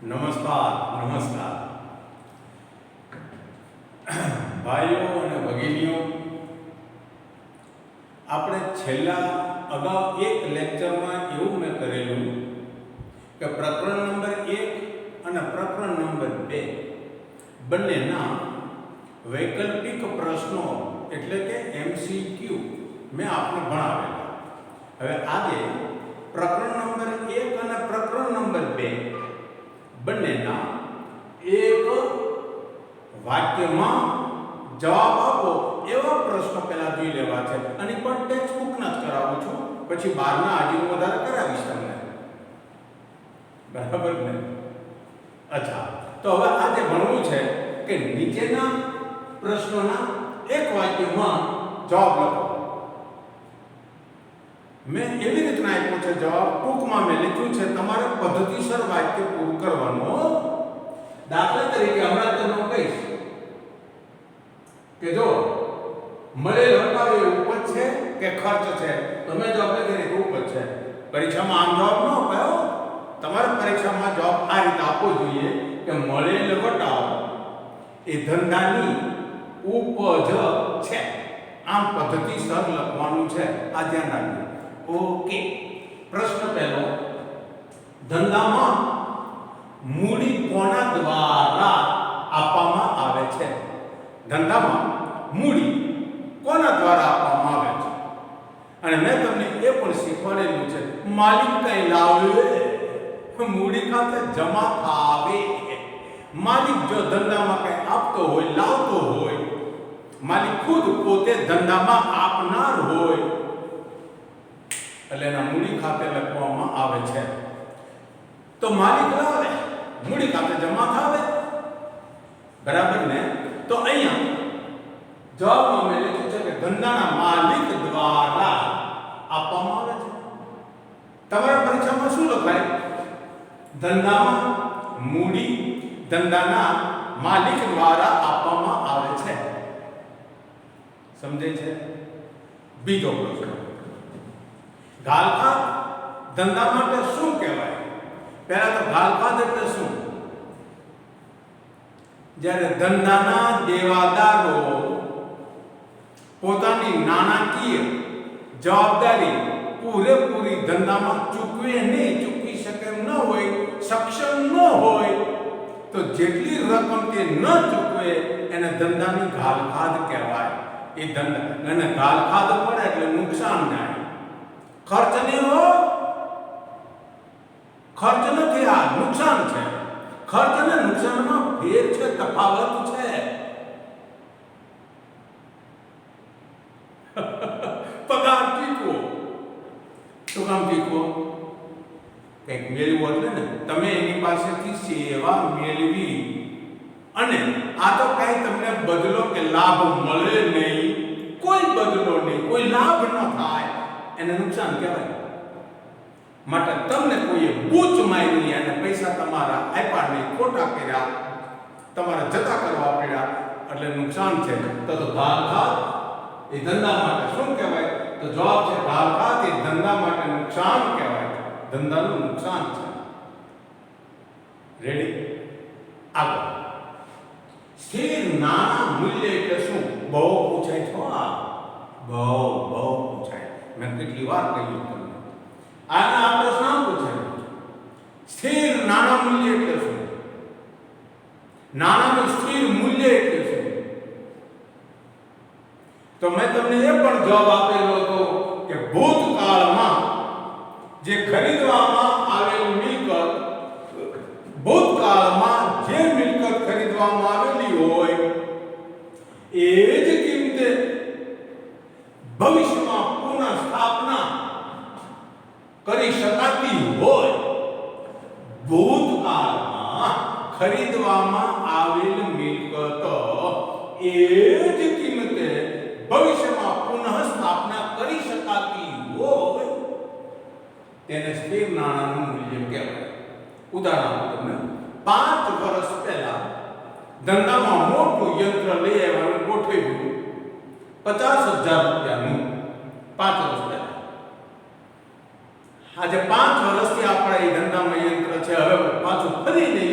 નમસ્કાર નમસ્કાર ભાઈઓ અને ભગીનીઓ, આપણે છેલ્લા અગાઉ એક લેક્ચરમાં એવું મેં કરેલું કે પ્રકરણ નંબર 1 અને પ્રકરણ નંબર 2 બંનેના વૈકલ્પિક પ્રશ્નો એટલે કે એમસીક્યુ મેં આપને ભણાવેલા. હવે આજે પ્રકરણ નંબર 1 અને પ્રકરણ નંબર 2 બંનેના એક વાક્યમાં જવાબ આપો એવા પ્રશ્નો પહેલા જોઈ લેવા છે. અને પણ ટેક્સ્ટ બુકના જ કરાવું છું, પછી બહારના હાજરી વધારે કરાવીશ તમને, બરાબર ને? અચ્છા, તો હવે આજે ભણવું છે કે નીચેના પ્રશ્નોના એક વાક્યમાં જવાબ લખો. મેં એવી રીતના આપ્યો છે જવાબ, ટૂંકમાં મેં લખ્યું છે, તમારે પદ્ધતિસર વાક્ય પૂરું કરવાનું. દાખલા તરીકે હમણાં તમને કહીશ કે જો મળેલ રકમ એ ઉપજ છે કે ખર્ચ છે, તમે જવાબ લખી કે ઉપજ છે. પરીક્ષામાં આમ જવાબ ન અપાયો, તમારે પરીક્ષામાં જવાબ આ રીતે આપવો જોઈએ કે મળેલ વટાવ એ ધંધાની ઉપજ છે. આમ પદ્ધતિસર લખવાનું છે, આ ધ્યાન રાખજો. ઓકે, પ્રશ્ન પહેલો, ધંધામાં મૂડી કોના દ્વારા આપવામાં આવે છે? ધંધામાં મૂડી કોના દ્વારા આપવામાં આવે છે? અને મેં તમને એ પણ શીખવાડેલું છે, માલિક કઈ લાવે, મૂડી ખાતે જમા થાવે. માલિક જો ધંધામાં કઈ આપતો હોય, લાવતો હોય, માલિક ખુદ પોતે ધંધામાં આપનાર હોય, એટલે એના મૂડી ખાતે લખવામાં આવે છે. તો માલિક લાવે, મૂડી ખાતે જમા થાવે, બરાબર ને? તો અહીંયા જવાબમાં મેં લખ્યું છે કે ધંધાના માલિક દ્વારા આપવામાં આવે છે. તમારા પરીક્ષામાં શું લખાય? ધંધામાં મૂડી ધંધાના માલિક દ્વારા આપવામાં આવે છે. સમજે છે? બીજો પ્રશ્ન, ગાલખાત ધંધા માટે શું કહેવાય? પહેલા તો ગાલખાત એટલે શું? જ્યારે ધંધાના દેવાદારો પોતાની નાણાકીય જવાબદારી પૂરેપૂરી ધંધામાં ચૂકવે નહીં, ચૂકવી શકે એમ ન હોય, સક્ષમ ન હોય, તો જેટલી રકમ તે ન ચૂકવે એને ધંધાની ગાલખાત કહેવાય. એ ધંધા અને ગાલખાત પડે એટલે નુકસાન થાય. ખર્ચ નહીં હો, ખર્ચ નથી, આ નુકસાન છે. ખર્ચ અને નુકસાનમાં ફેર છે, તફાવત છે. પગાર ચૂકવો, શું કામ ચૂકવો? કંઈક મેળવો એટલે ને, તમે એની પાસેથી સેવા મેળવી, અને આ તો કઈ તમને બદલો કે લાભ મળે નહીં, કોઈ બદલો નહીં, કોઈ લાભ ન થાય, એને નુકસાન કહેવાય. માટે તમને કોઈએ બૂચ મારી અને પૈસા તમારા આપ્યા નહીં, ખોટા કર્યા, તમારે જતા કરવા પડ્યા, એટલે નુકસાન છે. તો ગાલખાત એ ધંધા માટે શું કહેવાય? તો જવાબ છે ગાલખાત એ ધંધા માટે નુકસાન કહેવાય. ધંધાનું નુકસાન છે. રેડી? આગળ, સ્થિર નાણાં મૂલ્ય એટલે શું? બહુ પૂછાય છો, આ બહુ પૂછાય. મેં કેટલી વાર કહ્યું તમને, આના આ પ્રશ્ન પૂછાય, સ્થિર નાણાં મૂલ્ય એટલે શું? નાણાંનું સ્થિર મૂલ્ય એટલે શું? તો મેં તમને એ પણ જવાબ આપેલો હતો કે ભૂતકાળમાં જે ખરીદવામાં આવેલ મિલકત, ભૂતકાળમાં જે મિલકત ખરીદવામાં આવેલી હોય એ જ કિંમતે ભવિષ્યમાં પુનઃ સ્થાપના કરી શકાતી હોય. ભૂતકાળમાં ખરીદવામાં આવેલ મિલકત એ જ કિંમતે ભવિષ્યમાં પુનઃ સ્થાપના કરી શકાતી હોય તેને સ્થિર નાણાંનું મૂલ્ય કહેવાય. ઉદાહરણ તમને, 5 વર્ષ પહેલા ધંધામાં મોટું યંત્ર લઈ આવવાનું ગોઠવ્યું, 50,000 રૂપિયાનું. 5 વર્ષ પહેલા. આજે 5 વર્ષથી આપણા એ ધંધામાં યંત્ર છે, હવે પાછું ફરીને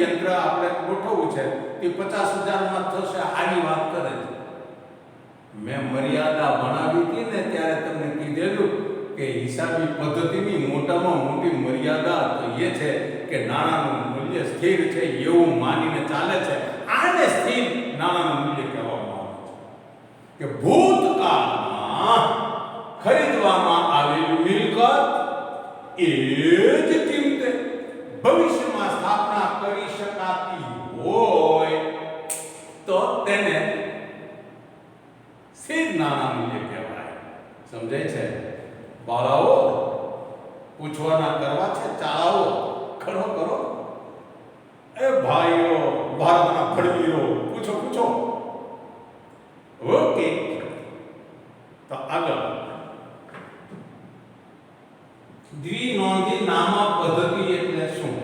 છે એ 50,000 માં થશે આની વાત કરે છે. મેં મર્યાદા ભણાવી હતી ને ત્યારે તમને કીધેલું કે હિસાબી પદ્ધતિની મોટામાં મોટી મર્યાદા તો એ છે કે નાણાંનું મૂલ્ય સ્થિર છે એવું માનીને ચાલે છે. આને સ્થિર નાણાંનું મૂલ્ય કહેવામાં આવે છે. કે ભૂતકાળમાં ખરીદવામાં આવેલી મિલકત એ જ કિંમતે ભવિષ્યમાં સ્થાપના કરી શકાતી હોય તો તેને સ્થિર નાણાં મૂલ્ય કહેવાય. સમજાય છે? બાળાઓ પૂછવાના કરવા છે, ચાળાઓ ખરો કરો. એ ભાઈઓ, ભારતના ફળવીરો, પૂછો પૂછો. ઓકે, તો આગળ દ્વિનોંધી નામા પદ્ધતિ એટલે શું?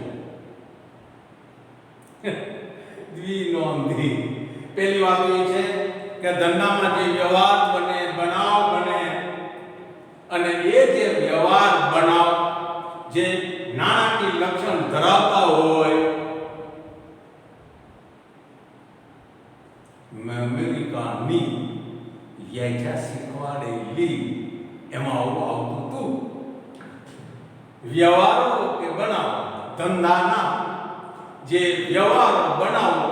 દ્વિનોંધી પહેલી વાત એ છે કે ધંધામાં જે વ્યવહાર બને, બનાવ બને અને એ જે વ્યવહાર બનાવ જે નાણાકીય લક્ષણ ધરાવતા હોય, અમેરિકાની યાજા શીખવાડેલી એમાં આવું આવતું હતું. વ્યવહારો કે બનાવો, ધંધાના જે વ્યવહારો બનાવો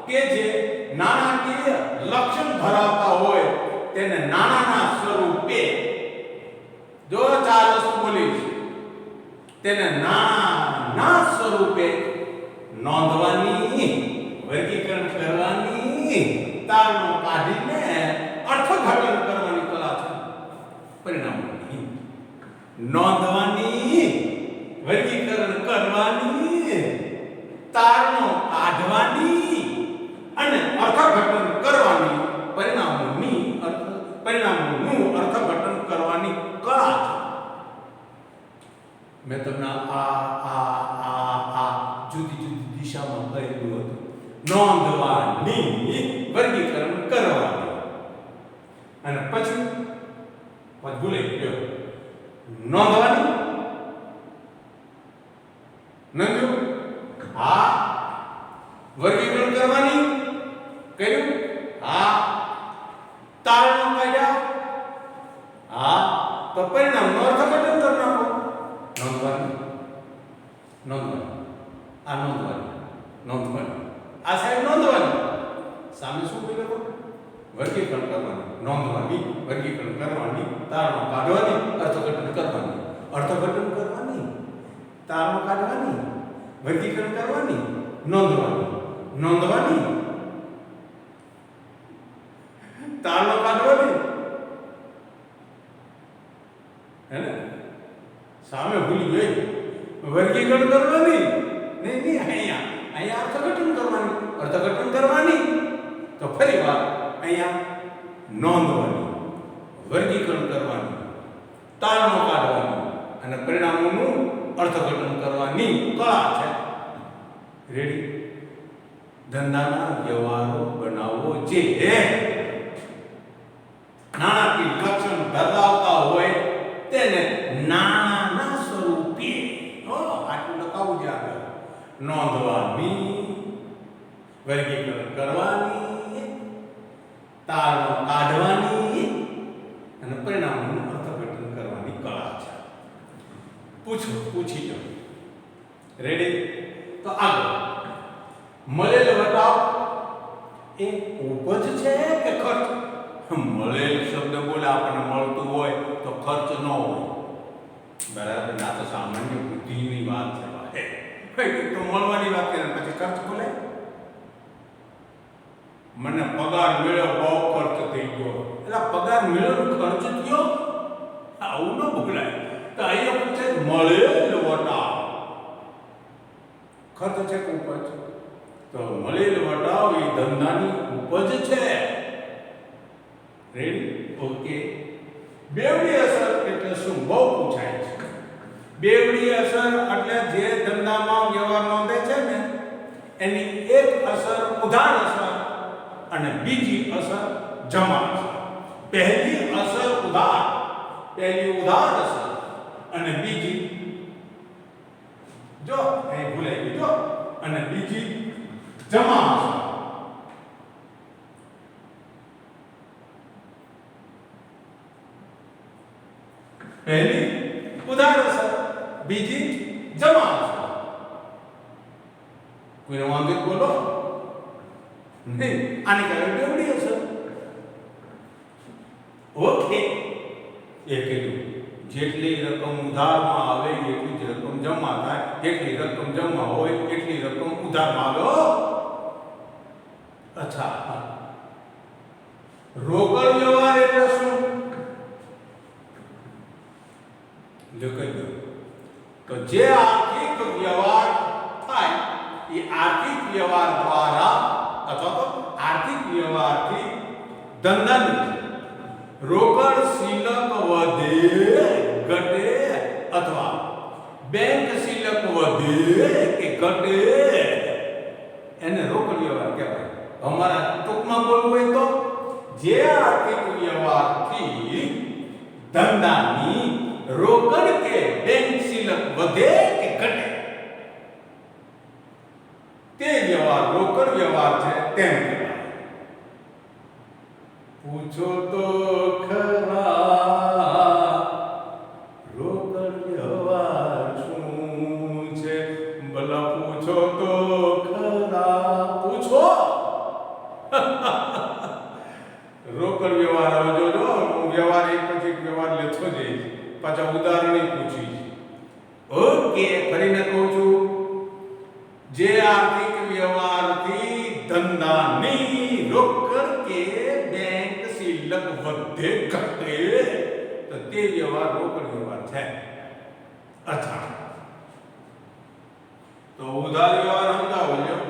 કે જે નાણાકીય લક્ષણ ધરાવતા હોય તેને નાણાના સ્વરૂપે, જો ચાર વસ્તુ બોલીશ, તેને નાણાના સ્વરૂપે નોંધવાની, વર્ગીકરણ કરવાની, તારણો કાઢીને અર્થઘટન કરવાની કલા છે. પરિણામ નોંધવાની, વર્ગીકરણ કરવાની, તારણો કાઢવાની અને અર્થઘટન કરવાની, પરિણામોનું અર્થઘટન કરવાની કળા છે. મેં તમને આ જુદી જુદી દિશામાં કહેલું હતું. નોંધવાની, વર્ગીકરણ કરવાની અને પછી ભૂલે ગયો. નોંધવાની, નોંધ્યું? હા. વર્ગીકરણ કરવાની, કર્યું? હા. તારણો કાઢ્યા? હા. તો પરિણામનો અર્થઘટન કરી નાખો. નોંધવાની, નોંધવાની, આ નોંધવાની, નોંધવાની, આ સાહેબ નોંધવાની. સામે શું બોલે? વર્ગીકરણ કરવાની, નોંધવાની, વર્ગીકરણ કરવાની, તારણો કાઢવાની, અર્થઘટન કરવાની. અર્થઘટન કરવાની, તારણો કાઢવાની, વર્ગીકરણ કરવાની, નોંધવાની, નોંધવાની, તારણો કાઢવાની. હે ને? સામે ભૂલી ગઈ. વર્ગીકરણ કરવાની, નહીં અહીંયા અર્થઘટન કરવાની, અર્થઘટન કરવાની. તો ફરી વાર અહીંયા નોંધવાની, વર્ગીકરણ કરવાની, તારણો કાઢવાની અને પરિણામોનું અર્થઘટન કરવાની કળા છે. રેડી? ધંધાના વ્યવહારો બનાવો જે નાણાકીય લક્ષણ ધરાવતા હોય તેને નાણાના સ્વરૂપે, આટલું લખાવું છે આગળ, નોંધવાની, વર્ગીકરણ કરવાની, તારણો કાઢવાની અને પરિણામોનું અર્થઘટન કરવાની કળા છે. પૂછી લો. રેડી? તો આગળ મળેલ વટાવ એ ઉપજ છે કે ખર્ચ? મળેલ શબ્દ બોલે આપણને મળતું હોય તો ખર્ચ ન હોય. બરાબર? ના તો સામાન્ય બુદ્ધિની વાત છે ભાઈ. તો મળવાની વાત કરે પછી ખર્ચ બોલે. મને પગાર મળ્યો, બહુ ખર્ચ થઈ ગયો. એટલે પગાર મળ્યો, ખર્ચ થયો, આવું ન બોલાય. તો અહીંયા પૂછે મળેલ વટાવ ખર્ચ છે કે ઉપજ? તો મળેલ વટાવ એ ધંધાની ઉપજ છે. રેડી? ઓકે. બેવડી અસર એટલે શું? બહુ પૂછાય છે. બેવડી અસર એટલે જે ધંધામાં વ્યવહાર નોંધે છે ને એની એક અસર ઉધાર અસર અને બીજી અસર જમા અસર. પહેલી અસર ઉધાર, પહેલી ઉધાર અસર અને બીજી જો એ ભૂલાઈ ગઈ જો, અને બીજી જમા પહેલી ઉધાર અસર, બીજી જમા અસર. કોઈને વાંધો બોલો નહીં, આને કહેવાય બેવડી અસર. ઓકે, એ કીધું જેટલી રકમ ઉધારમાં આવે એટલી જ રકમ જમા થાય, જેટલી રકમ જમા હોય એટલી રકમ ઉધારમાં આવે. અચ્છા, રોકડ વ્યવહાર એટલે શું? લખી દો. તો જે આર્થિક વ્યવહાર થાય એ આર્થિક વ્યવહાર દ્વારા અથવા તો આર્થિક વ્યવહારથી ધંધાની રોકડ શિલક વધે ઘટે અથવા બેંક શિલક વધે કે ઘટે એને રોકડ વ્યવહાર કહેવાય. અમારા ટૂંકમાં બોલવું હોય તો જે આર્થિક વ્યવહારથી ધંધાની રોકડ કે બેંક શિલક વધે કે ઘટે તે વ્યવહાર રોકડ વ્યવહાર છે તેમ કહેવાય. પૂછો તો ખરા રોકડ વ્યવહાર શું છે? ભલા પૂછો તો ખરા, પૂછો. રોકડ વ્યવહાર હવે જોજો, હું વ્યવહાર એક પછી એક વ્યવહાર લેતો જઈશ, પાછા ઉદાહરણ પૂછીશ. ઓકે, ફરીને કહું છું, જે આર્થિક વ્યવહારથી ધંધાની રોકડ કે બેંક શિલક વધે ઘટે તો તે વ્યવહાર રોકડ વ્યવહાર છે. અચ્છા, તો ઉધાર વ્યવહાર સમજાવો લ્યો.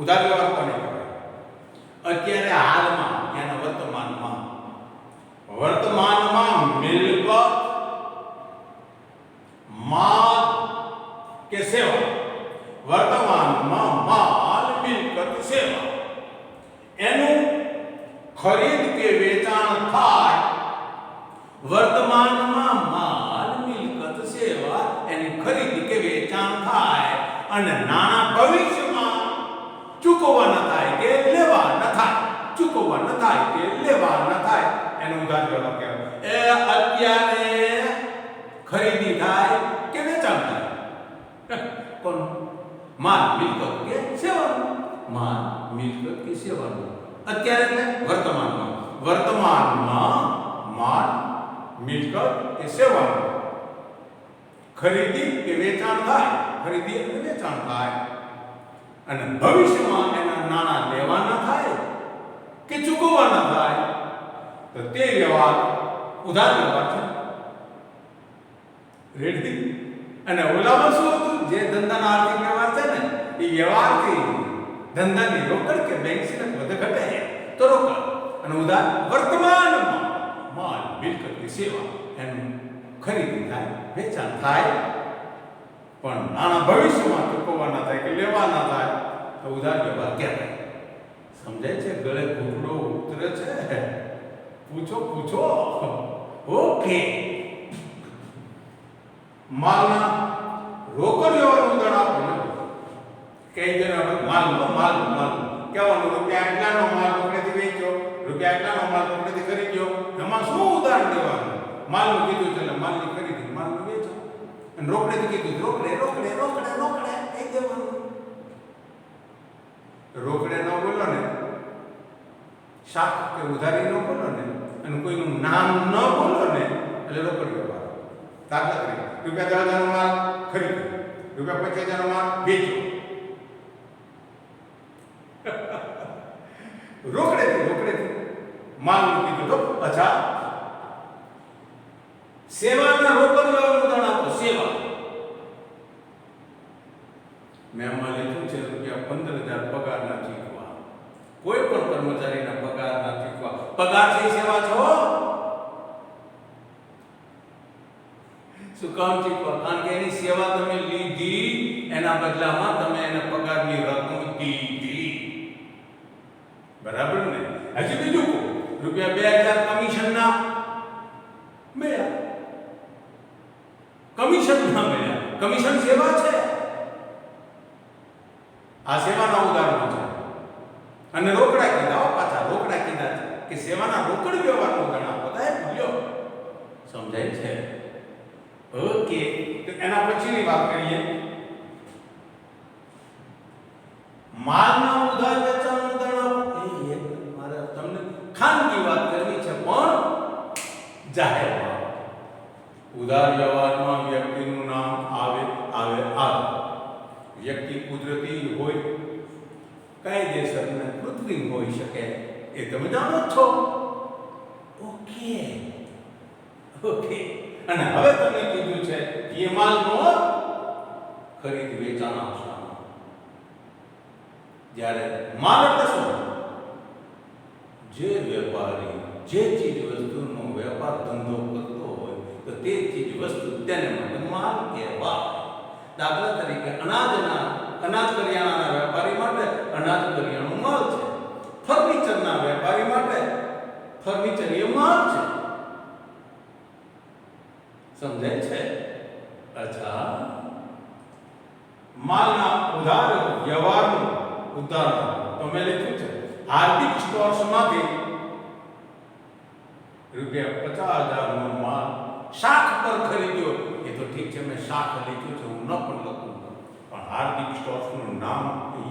ઉધાર વ્યવહાર કોને કહેવાય? અત્યારે હાલમાં એના વર્તમાનમાં મિલકત, માલ કે સેવા, વર્તમાનમાં માલ, મિલકત, સેવા એનું ખરીદ કે વેચાણ થાય. વર્તમાનમાં માલ, મિલકત, સેવા એની ખરીદ કે વેચાણ થાય અને નાણાં ભવિષ્યમાં ચૂકવવા ન થાય કે લેવા ન થાય, ચૂકવવા ન થાય કે લેવા ન થાય એનું ઉધાર વ્યવહાર કહેવાય. એ અત્યારે ખરીદી થાય કે વેચાણ થાય પણ માલ, મિલકત કે સેવાનું, માલ, મિલકત કે સેવાનું. અત્યારે એટલે વર્તમાનમાં માલ, મિલકત કે સેવાનું ખરીદી કે વેચાણ થાય, ખરીદી અને વેચાણ થાય અને ભવિષ્યમાં એના નાણાં લેવાના થાય કે ચૂકવવાના થાય તો તે વ્યવહાર ઉધાર વ્યવહાર છે. રેડી? અને ઓલામાં શું હતું? જે ધંધાના આર્થિક વ્યવહાર છે ને એ વ્યવહારથી ધંધાની રોકડ કે બેંક શિલક વધે ઘટે તો રોકડ, અને ઉધાર વર્તમાનમાં માલ, મિલકત કે સેવા એનું ખરીદી થાય, વેચાણ થાય પણ નાણાં ભવિષ્યમાં ચૂકવવાના થાય કે લેવાના થાય તો ઉધાર વ્યવહાર કહેવાય. સમજાય છે? ગળે ઘૂંટડો ઉતરે છે? પૂછો. ઓકે, માલના રોકડ વ્યવહારનું ઉદાહરણ આપો. કઈ જણા માલ કહેવાનું, રૂપિયા આટલાનો માલ રોકડેથી વેચ્યો, રૂપિયા આટલાનો માલ રોકડેથી ખરીદ્યો. એમાં શું ઉદાહરણ દેવાનું? માલનું કીધું એટલે માલની ખરીદી, માલનું વેચાણ, અને રોકડેથી કીધું રોકડે એ દેવાનું. રોકડે ન બોલો ને, શાક કે ઉધારી ન બોલો ને, અને કોઈનું નામ ન બોલો ને એટલે રોકડ વ્યવહાર. દાખલા તરીકે રૂપિયા 10,000નો માલ ખરીદ્યો, રૂપિયા 25,000નો માલ વેચ્યો. રોકડેથી માલનું કીધું તો. અચ્છા, સેવાના રોકડ વ્યવહારનું ઉદાહરણ આપો. સેવા મેં આમાં લીધું છે રૂપિયા 15,000 પગારના ચૂકવા. કોઈ પણ કર્મચારીના પગારના ચૂકવા. પગાર છે સેવા છો. શું કામ ચૂકવા? કારણ કે એની સેવા તમે લીધી, એના બદલામાં તમે એને પગારની રકમ દીધી. બરાબર ને? હજી બીજું કહું, રૂપિયા 2,000 કમિશનના મળ્યા. કમિશન સેવા છે. આ સેવાના ઉદાહરણો છે. અને રોકડા કીધા, પાછા રોકડા કીધા છે કે સેવાના રોકડ વ્યવહારનું ઉદાહરણ આપો. ભૂલ્યો? સમજાય છે? ઓકે. તો એના પછીની વાત કરીએ. માલના ઉધાર વેચાણનું ઉદાહરણ આપો. એ મારે તમને ખાનગી વાત કરવી છે, પણ જાહેરમાં. ઉધાર વ્યવહારમાં વ્યક્તિનું નામ આવે. વ્યક્તિ કુદરતી હોય, કાયદેસર ને કૃત્રિમ હોઈ શકે, એ તમે જાણો છો. ઓકે. અને હવે તમે કીધું છે એ માલનો ખરીદ વેચાણ આવશે. જ્યારે માલ એટલે શું? જે વેપારી જે ચીજ વસ્તુનો વેપાર ધંધો કરતો હોય તો તે ચીજ વસ્તુ તેને માટે માલ કહેવાય. દાખલા તરીકે અનાજ કરિયાણાના વેપારી માટે અનાજ કરિયાણું માલ છે. ફર્નિચરના વેપારી માટે ફર્નિચર એ માલ છે. સમજાય છે? અચ્છા. માલના ઉધાર વ્યવહારનું ઉદાહરણ તો મેં લખ્યું છે. હાર્દિક સ્ટોર્સમાંથી ₹50,000 નો માલ શાખ પર ખરીદ્યો. એ તો ઠીક છે, મેં શાખ લખ્યું છે, હું ન પણ લખું, પણ હાર્દિક સ્ટોર્સનું નામ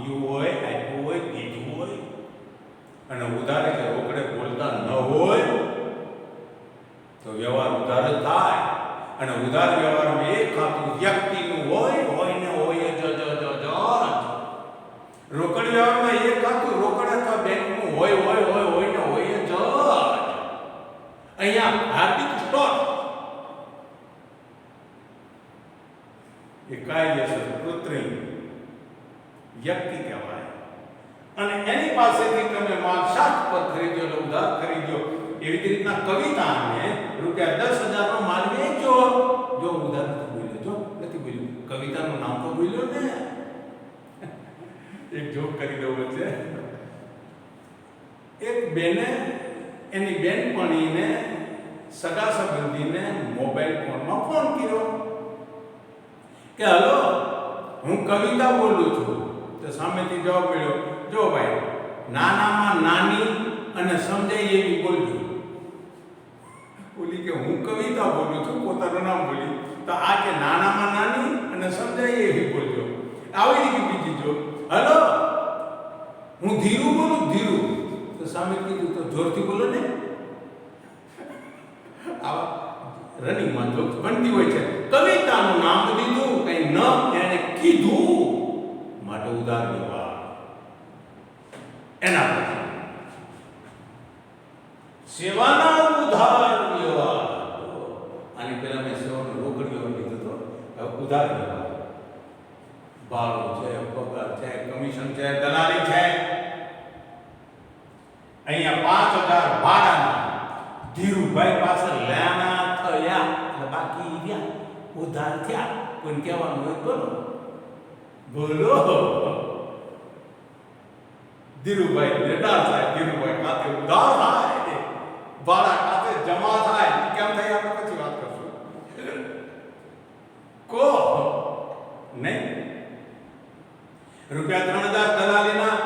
યું હોય, આપ્યું હોય, દીધું હોય અને ઉધાર એટલે રોકડે બોલતા ન હોય તો વ્યવહાર ઉધાર જ થાય. અને ઉધાર વ્યવહારમાં એક ખાતું વ્યક્તિનું હોય ને હોય જ. રોકડ વ્યવહારમાં એક ખાતું રોકડ અથવા બેંકનું હોય ને હોય જ. અહીંયા હાર્દિક સ્ટોર એ કાયદેસર કૃત્રિમ વ્યક્તિ કહેવાય. અને એની પાસેથી તમે માલ શાખ પર ખરીદ્યો એટલે ઉધાર ખરીદ્યો. એવી રીતના કવિતાને ₹10,000 નો માલ વેચ્યો. જો ઉધાર નથી બોલ્યો, કવિતાનું નામ તો બોલ્યો ને. એક જોક કરી દઉં છે. એક બેને એની બેનપણીને સગા સંબંધીને મોબાઈલ ફોનમાં ફોન કર્યો કે હલો, હું કવિતા બોલું છું. તો સામેથી જવાબ મળ્યો, જો ભાઈ, નાનામાં નાની અને સમજાય એવી બોલજો. બોલી કે હું કવિતા બોલું છું, પોતાનું નામ બોલી. તો આ કે નાનામાં નાની અને સમજાય એવી બોલજો. આવી રીતે બીજી જો, હલો, હું ધીરુ બોલું, ધીરુ. તો સામે કીધું, તો જોરથી બોલો ને. આવા રનિંગમાં જોક્સ બનતી હોય છે. કવિતાનું નામ દીધું, કઈ ન એને કીધું, માટે ઉધાર વ્યવહાર. એના પછી સેવાના ઉધાર વ્યવહાર. આની પહેલા મેં સેવાનો રોકડ વ્યવહાર લીધો હતો. હવે ઉધાર વ્યવહાર. ભાડું છે, પગાર છે, કમિશન છે, દલાલી છે. અહીંયા 5,000 ભાડાના ધીરુભાઈ પાસે લેના થયા એટલે બાકી રહ્યા, ઉધાર થયા. કોઈ કહેવાનું હોય બોલો. ધીરુભાઈ નિર્ધાર થાય, ધીરુભાઈ ખાતે ઉધાર થાય, ભાડા ખાતે જમા થાય. કેમ થાય આપણે પછી વાત કરશું. કો નહીં ₹3,000 દલાલીના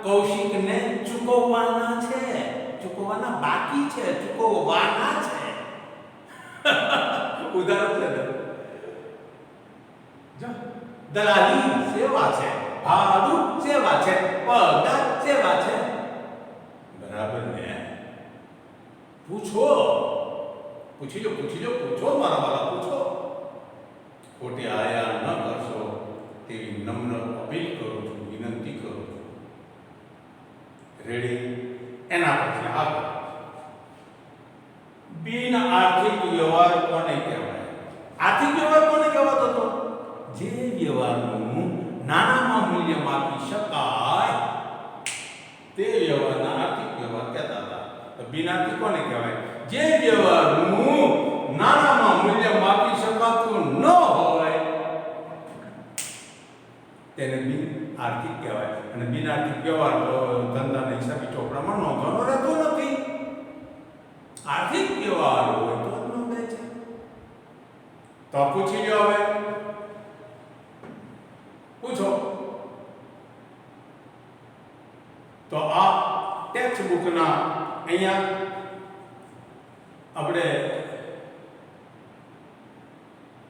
કૌશિકને ચૂકવવાના છે. ચૂકવવાના બાકી છે, ચૂકવવાના છે. ઉદાહરણ છે. જો દલાલી સેવા છે, ભાડું સેવા છે, પગાર સેવા છે. બરાબર ને? પૂછી લો મારા વાલા, પૂછો. ખોટી આયા ન કરશો તેવી નમ્ર અપીલ કરું છું, વિનંતી કરું છું. રેડી? એના પછી આગળ બિન આર્થિક વ્યવહાર કોને કહેવાય? આર્થિક વ્યવહાર કોને કહેવાતો હતો? જે વ્યવહારનું નાનામાં મૂલ્ય માપી શકાય તે વ્યવહારના આર્થિક વ્યવહાર કહેતા હતા. તો બિન આર્થિક કોને કહેવાય? જે વ્યવહારનું નાનામાં મૂલ્ય માપી શકાતું ન હોય તેને બિન આર્થિક કહેવાય. અને બિન આર્થિક વ્યવહાર તો ધંધાના હિસાબી ચોપડામાં નોંધવાનો રહેતો નથી. આર્થિક વ્યવહાર હોય તો નોંધાય છે. તો પૂછી લો, હવે પૂછો. ટેક્સ્ટબુકના અહીંયા આપણે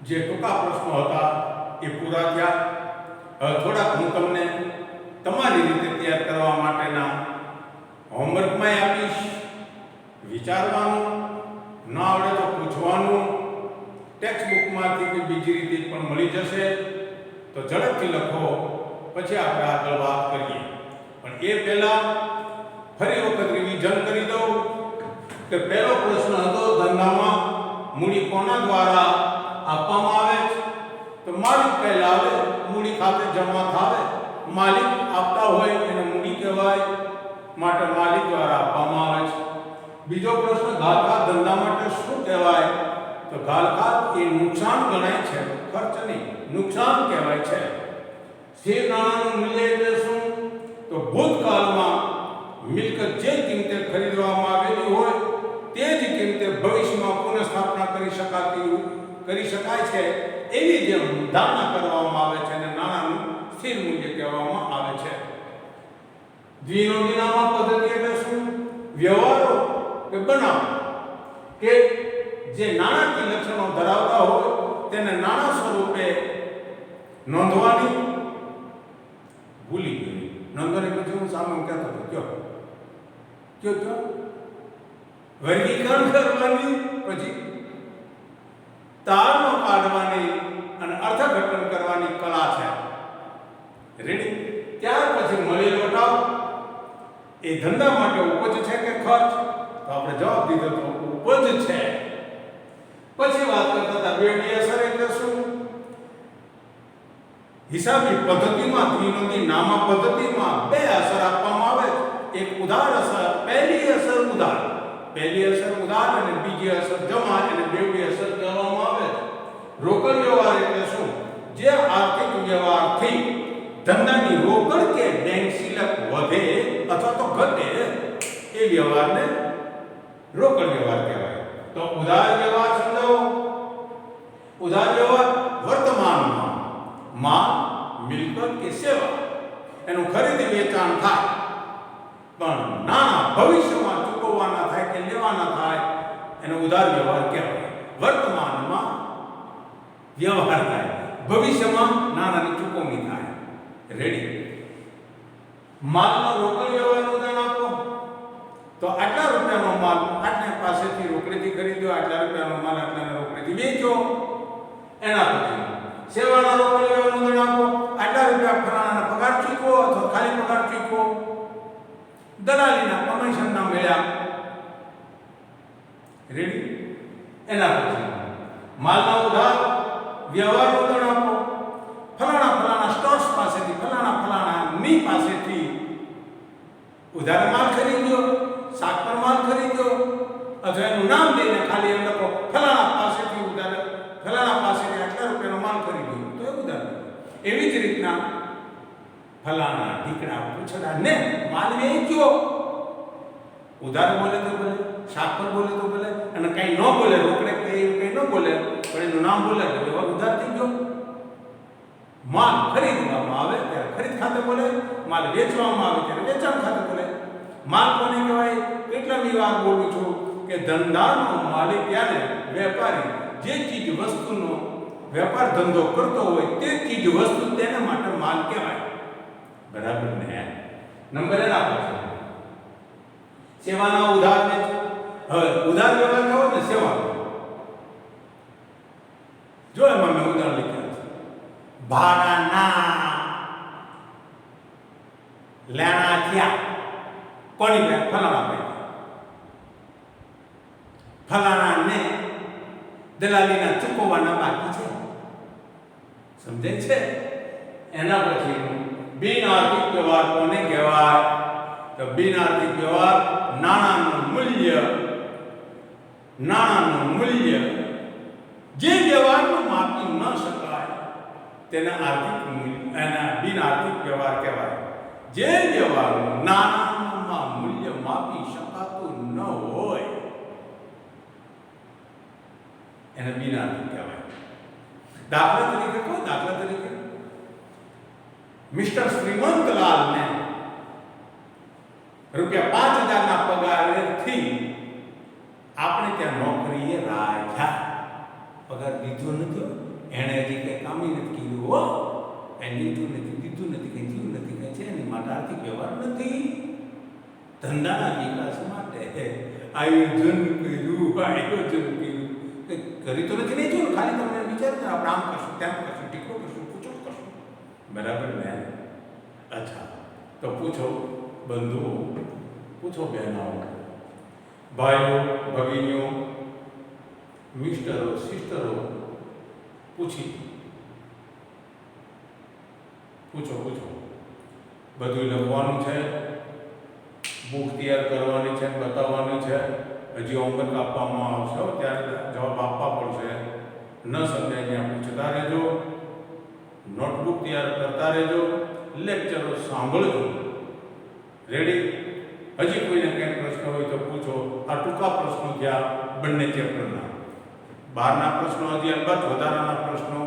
જે ટૂંકા પ્રશ્નો હતા એ પૂરા થયા. હવે થોડાક હું તમને તમારી રીતે તૈયાર કરવા માટેના હોમવર્કમાં આપીશ. વિચારવાનું, ન આવડે તો પૂછવાનું. ટેક્સ્ટબુકમાંથી કે બીજી રીતે પણ મળી જશે તો ઝડપથી લખો, પછી આપણે આગળ વાત કરીએ. પણ એ પહેલા ફરી વખત રિવિઝન કરી દઉં કે પહેલો પ્રશ્ન હતો ધંધામાં મૂડી કોના દ્વારા આપવામાં આવે છે? તો માલિક પહેલા આવે, મૂડી ખાતે જમા થાય. માલિક આપતા હોય એને મૂડી કહેવાય, માટે માલિક દ્વારા આપવામાં આવે છે. બીજો પ્રશ્ન ઘાલખાત ધંધા માટે શું કહેવાય? તો ઘાલખાત એ નુકસાન ગણાય છે, ખર્ચ નહીં, નુકસાન કહેવાય છે. સ્થિર નાણાંનું મૂલ્ય એટલે શું? તો ભૂતકાળમાં મિલકત જે કિંમતે ખરીદવામાં આવેલી હોય તે જ કિંમતે ભવિષ્યમાં પુનઃસ્થાપના કરી શકાય છે એવી જેમ ધારણા કરવામાં આવે છે અને નાણાંનું સ્થિર મૂલ્ય કહેવામાં આવે છે. દ્વિનોંધી નામા પદ્ધતિ એટલે શું? વ્યવહારો કે બનાવ કે જે નાણાકીય લક્ષણો ધરાવતા હોય તેને નાણાં સ્વરૂપે નોંધવાની. ભૂલી ગઈ નોંધવાની પછી હું સામે કહેતો હતો કયો વર્ગીકરણ કરવાની, પછી તારણો કાઢવાની અને અર્થઘટન કરવાની કળા છે. રેડી? ત્યાર પછી મળી લોટાવ એ ધંધા માટે ઉપજ છે કે ખર્ચ? તો આપણે જવાબ દીધો તો ઉપજ છે. પછી વાત કરતા હતા બેવડી અસર એટલે શું? હિસાબી પદ્ધતિમાં દ્વિનોંધી નામા પદ્ધતિમાં બે અસર આપવામાં આવે છે. એક ઉધાર અસર, પહેલી અસર ઉધાર, પહેલી અસર ઉધાર અને બીજી અસર જમા, અને બેવડી અસર કહેવામાં આવે છે. રોકડ વ્યવહાર એટલે શું? જે આર્થિક વ્યવહારથી ધંધાની રોકડ કે બેંક સિલક વધે અથવા તો ઘટે એ વ્યવહારને રોકડ વ્યવહાર કહેવાય. તો ઉધાર વ્યવહાર સમજાવો. ઉધાર વ્યવહાર વર્તમાનમાં માલ, મિલકત કે સેવા એનું ખરીદી વેચાણ થાય, પણ નાણાં ભવિષ્યમાં ચૂકવવાના થાય કે લેવાના થાય એનો ઉધાર વ્યવહાર કહેવાય. વર્તમાનમાં વ્યવહાર થાય, ભવિષ્યમાં નાણાંની ચૂકવણી થાય. રેડી? માલનો રોકડ વ્યવહારનું ઉદાહરણ આપો. તો આટલા રૂપિયાનો માલ આટલા પાસેથી રોકડેથી ખરીદ્યો, આટલા રૂપિયાનો માલ આટલાને રોકડેથી વેચો. એના પછી સેવાના રોકડ વ્યવહારનું ઉદાહરણ આપો. આટલા રૂપિયા ફલાણાના પગાર ચૂકવો અથવા ખાલી પગાર ચૂકવો. દલાલીના કમિશનના મળ્યા. રેડી? એના પછી માલના ઉધાર વ્યવહારનું ઉદાહરણ આપો. ફલાણા સ્ટોર્સ પાસેથી ફલાણાની પાસેથી ઉધાર માલ ખરીદ્યો, શાક પર માલ ખરીદ્યો, અથવા એનું નામ લઈને ખાલી એમ લખો ફલાણા પાસેથી ઉધાર, ફલાણા પાસેથી આટલા રૂપિયાનો માલ ખરીદ્યો, તો એ ઉધાર. એવી જ રીતના ફલાણા ઢીકડા પૂછડાને માલ વેચ્યો. ઉધાર બોલે તો બોલે, શાક પર બોલે તો બોલે, અને કઈ ન બોલે, રોકડે કઈ ન બોલે, પણ એનું નામ બોલે તો એવા ઉધાર થઈ ગયો. માલ ખરીદવામાં આવે ત્યારે ખરીદ ખાતે બોલે, માલ વેચવામાં આવે ત્યારે વેચાણ ખાતે બોલે. માલ કોને કહેવાય? કેટલામી વાર બોલું છું કે ધંધાનો માલિક ત્યારે વેપારી જે ચીજ વસ્તુનો વેપાર ધંધો કરતો હોય તે ચીજ વસ્તુ તેના માટે માલ કહેવાય. બરાબર ને? નંબર એના પછી સેવાના ઉધાર ને. હવે ઉધાર વ્યવહાર કહો ને સેવા. જો એમાં મેં ઉદાહરણ લખ્યું છે. ભાડાના લેણા થયા. કોની પાસે? ફલાણા પાસે. ફલાણાને દલાલીના ચૂકવવાના બાકી છે. સમજાય છે? એના પછી બિન આર્થિક વ્યવહાર કોને કહેવાય? તો બિન આર્થિક વ્યવહાર નાણાંનું મૂલ્ય જે વ્યવહારનું માપી ન શકાય તેના આર્થિક મૂલ્ય, એના બિન આર્થિક વ્યવહાર કહેવાય. જે વ્યવહારનું નાણાંમાં મૂલ્ય માપી શકાતું ન હોય એને બિન આર્થિક કહેવાય. દાખલા તરીકે મિસ્ટર શ્રીમંતલાલને ₹5,000 પગારેથી આપણે ત્યાં નોકરીએ રાખ્યા. પગાર દીધો નથી, એણે હજી કંઈ કામ નથી કીધું હો, એ લીધું નથી, દીધું નથી, કંઈ થયું નથી, કંઈ છે એની માટે આર્થિક વ્યવહાર નથી. ધંધાના વિકાસ માટે આયોજન કર્યું, કંઈ કરી તો નથી, નહીં જોયું, ખાલી તમને વિચાર કરો આપણે આમ કરશું, તેમ કરશું, ટીકો કરશું, પૂછો કરશું, બરાબર ને? અચ્છા, તો પૂછો બંધુઓ, પૂછો બહેનો, ભાઈઓ, ભગીનીઓ, મિસ્ટરો, સિસ્ટરો, પૂછો, બધું લખવાનું છે, બુક તૈયાર કરવાની છે, બતાવવાની છે. હજી હોમવર્ક આપવામાં આવશે, ત્યારે જવાબ આપવા પડશે. ન સમજાય ત્યાં પૂછતા રહેજો, નોટબુક તૈયાર કરતા રહેજો, લેક્ચરો સાંભળજો. રેડી? હજી કોઈને કંઈ પ્રશ્ન હોય તો પૂછો. આ ટૂંકા પ્રશ્નો થયા બંને ચેપ્ટરના. બહારના પ્રશ્નો હજી અલબત્ત વધારાના પ્રશ્નો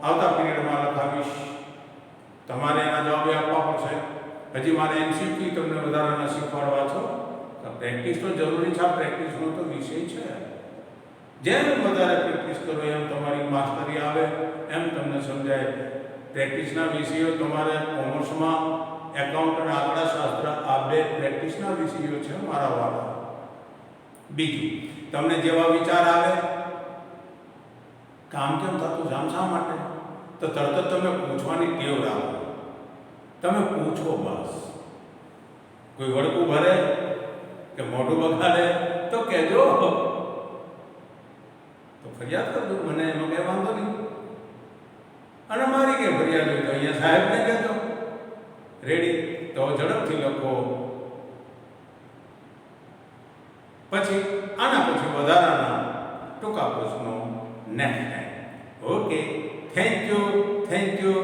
આવતા પીરિયડમાં લખાવીશ. તમારે એના જવાબ આપવા પડશે. હજી મારે MCQ તમને વધારાના શીખવાડવા છો. પ્રેક્ટિસ તો જરૂરી છે, પ્રેક્ટિસનો તો વિષય છે. જેમ વધારે પ્રેક્ટિસ કરો એમ તમારી માસ્ટરી આવે, એમ તમને સમજાય. પ્રેક્ટિસના વિષયો તમારે કોમર્સમાં એકાઉન્ટ અને આંકડાશાસ્ત્ર આ બે પ્રેક્ટિસના વિષયો છે મારા વાળા. બીજું, તમને જેવા વિચાર આવે કામ કેમ થતું શા માટે, તો તરત જ તમે પૂછવાની ટેવ રાખો. તમે પૂછો બસ. કોઈ વળકું ભરે કે મોઢું બગાડે તો કહેજો, તો ફરિયાદ કરજો, મને એનો કંઈ વાંધો નહીં. અને મારી કંઈ ફરિયાદ હોય તો અહીંયા સાહેબને કહેજો. રેડી? તો ઝડપથી લખો. પછી આના પછી વધારાના ટૂંકા પ્રશ્નો next time. Okay, thank you.